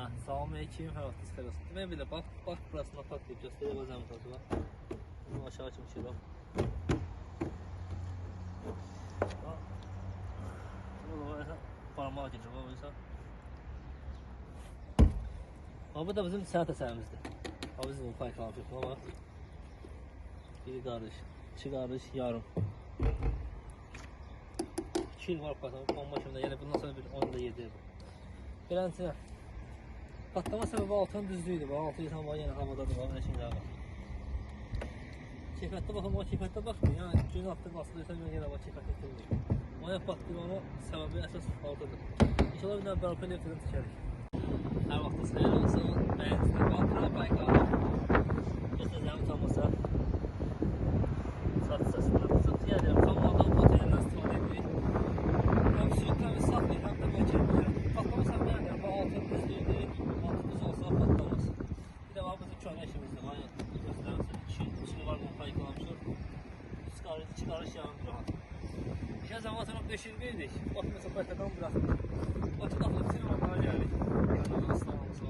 Selamünaleyküm, hər vaxtınız xeyir olsun. Demək belə, bax burasına patlayıb göstərib o zəmin tadı var. Bunu aşağı kimi şey bax. Burada parmağa girir, bax. Bu da bizim sənət əsərimizdir. Bizim bu payqalamışıq, buna bax. Biri qarış, iki qarış, yarım. 2 il var patlamış, bomba kimdə, yəni bundan sonra bir 10 da 7 il. Beləncə, patlama səbəbi altının düzlüyüdür. Bax, altı insan var, yəni havadadır, bax, nə şeylər var. Keyfiyyətdə baxın, o keyfiyyətdə baxmır. Yəni, gün altı basılırsa, yenə bax, keyfiyyət etdirmir. Maya patlayıb, səbəbi əsas altıdır. İnşallah bir daha bərpa elektrikdən tikərik. Hər vaxtınız xeyir olsun. Bəyənsizlər, bax, payqalı. Göstər zəmin utanmasa. Satı səsindən. Satı gəlirəm, xamlardan proteinindən istifadə edirik. Həm sürətdən biz saxlayır, həm də məkəmdir. Patlama səbəbi yəni, bu altın düzlüydür. Altın düz olsa patlamaz. Bir də var, bizim köhnə işimizdir. Hani, göstərimizdə 2 il var, bunu payqalamışıq. 2 qarış yağın rahat. İşə zaman sonra 5 il verdik. Bax, məsələn, payqadan bıraxdık. Bakı daxlı bitirmə bana gəldik. Yəni, aslanımız.